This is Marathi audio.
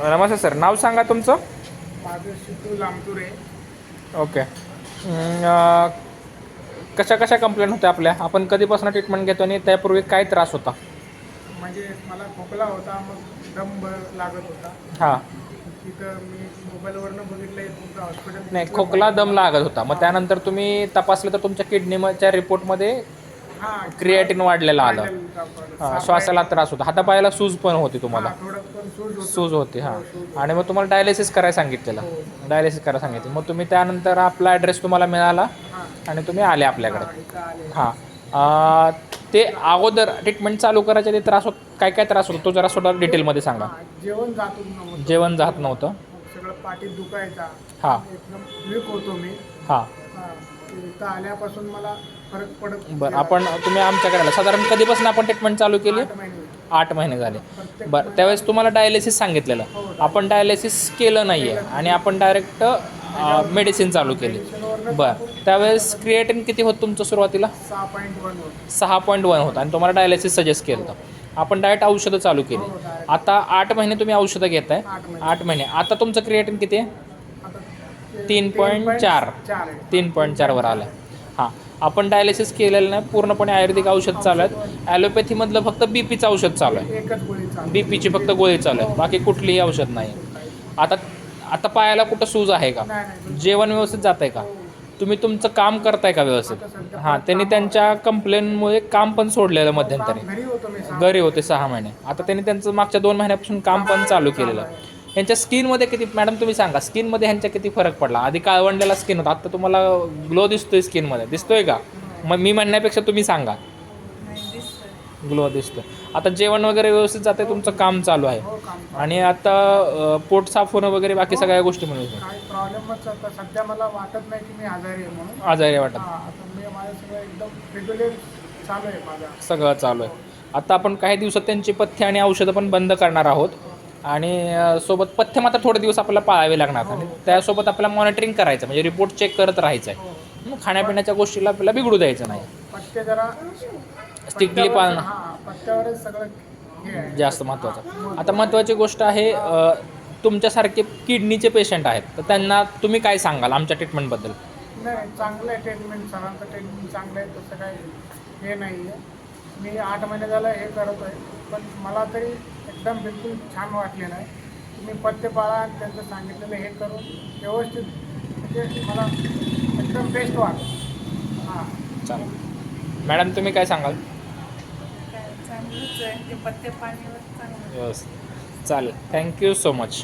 नमस्ते सर, नाव सांगा तुमचं. माझं शितू लांबतुरे. ओके. कशा कशा कंप्लेंट होत्या आपल्या? आपण कधीपासून ट्रीटमेंट घेतो आणि त्यापूर्वी काय त्रास होता? म्हणजे मला खोकला होता, मग दम लागत होता. हां. तिथं मी मोबाईलवरनं बघितलं तुमचं हॉस्पिटल. नाही, खोकला दम लागत होता. मग त्यानंतर तुम्ही तपासलं तर तुमच्या किडनीच्या रिपोर्टमध्ये हां, क्रिएटिन वाढलेलं आलं. श्वासाला त्रास होता, हातापायाला सूज पण होती तुम्हाला. थोडं पण सूज होती. हां. सूज आणि मग तुम्हाला डायलिसिस करायला सांगितलेलं. हो. डायलिसिस करायला सांगितलं. मग तुम्ही त्यानंतर आपला ॲड्रेस तुम्हाला मिळाला हां. आणि तुम्ही आले आपल्याकडे. इथं आले. हां. ते अगोदर ट्रीटमेंट चालू करायच्या ते त्रास काय काय त्रास होतो तो जरा थोडा डिटेलमध्ये सांगा. जेवण जात नव्हतं. जेवण जात नव्हतं. सगळं पाठीत दुखायचा. हां. एकदम वीक होतो मी. हां. इथं आल्यापासून मला फरक पडत. बरं, तुम्ही आमच्याकडे आला साधारण कधीपासून आपण ट्रीटमेंट चालू केली? 8 महिने. 8 महिने झाले. बरं, त्यावेळेस तुम्हाला डायलिसिस सांगितलेलं. आपण डायलिसिस केलं नाही आहे आणि आपण डायरेक्ट मेडिसिन चालू केली. बरं, त्यावेळेस क्रिएटिन किती होतं तुमचं सुरुवातीला? 6.1 होतं आणि तुम्हाला डायलिसिस सजेस्ट केलं होतं. आपण डायरेक्ट औषधं चालू केली. आता 8 महिने तुम्ही औषधं घेताय. 8 महिने. आता तुमचं क्रिएटिन किती आहे? 3.4. 3.4 वर आलं. हां. आपण डायलिसिस केलेलं नाही, पूर्णपणे आयुर्वेदिक औषध चालू आहेत. ॲलोपॅथीमधलं फक्त बीपीचं औषध चालू आहे. एकच गोळी चालू. बीपीची फक्त गोळी चालू आहे, बाकी कुठलीही औषध नाही. आता आता पायाला कुठं सूज आहे का? जेवण व्यवस्थित जात आहे का? तुम्ही तुमचं काम करताय का व्यवस्थित? हां. त्यांनी त्यांच्या कंप्लेंटमुळे काम पण सोडलेलं मध्यंतरी. घरी होते 6 महिने. आता त्यांनी त्यांचं मागच्या 2 महिन्यापासून काम पण चालू केलेलं. ह्यांच्या स्किनमध्ये किती, मॅडम तुम्ही सांगा, स्किनमध्ये ह्यांच्या किती फरक पडला? आधी काळवंडलेला स्किन होता, आता तुम्हाला ग्लो दिसतोय स्किनमध्ये, दिसतोय का? मग मी म्हणण्यापेक्षा तुम्ही सांगा. ग्लो दिसतोय. आता जेवण वगैरे व्यवस्थित जाते, तुमचं काम चालू आहे आणि आता पोट साफ होणं वगैरे बाकी सगळ्या गोष्टी म्हणून काही प्रॉब्लेमच आता सध्या मला वाटत नाही की मी आजारी आहे म्हणून. आजारी वाटत. आता मी माझं सगळं एकदम रेग्युलर चालू आहे माझं. सगळं चालू आहे. आता आपण काही दिवसात त्यांची पथ्य आणि औषधं पण बंद करणार आहोत आणि सोबत पथ्य मात्र थोडे दिवस आपल्याला पाळावे लागणार आणि त्यासोबत आपल्याला मॉनिटरिंग करायचं, म्हणजे रिपोर्ट चेक करत राहायचं आहे. खाण्यापिण्याच्या गोष्टीला आपल्याला बिघडू द्यायचं नाही. पथ्य जरा स्ट्रिक्टली पाळणं पथ्यावरच सगळं जास्त महत्त्वाचं. आता महत्त्वाची गोष्ट आहे, तुमच्यासारखे किडनीचे पेशंट आहेत, तर त्यांना तुम्ही काय सांगाल आमच्या ट्रीटमेंटबद्दल? नाही, चांगलं आहे ट्रीटमेंट. सरांचं ट्रीटमेंट चांगलं आहे, तसं काही हे नाही आहे. मी 8 महिने झालं हे करत आहे, पण मला तरी एकदम बिलकुल छान वाटले नाही. तुम्ही पथ्य पाळा आणि त्यांचं सांगितलेलं हे करून व्यवस्थित, म्हणजे मला एकदम बेस्ट वाटलं. हां, चालेल. मॅडम तुम्ही काय सांगाल? चांगलंच आहे ते पथ्य पाण्यावर चांगलं. व्यवस्थित. चालेल, थँक्यू सो मच.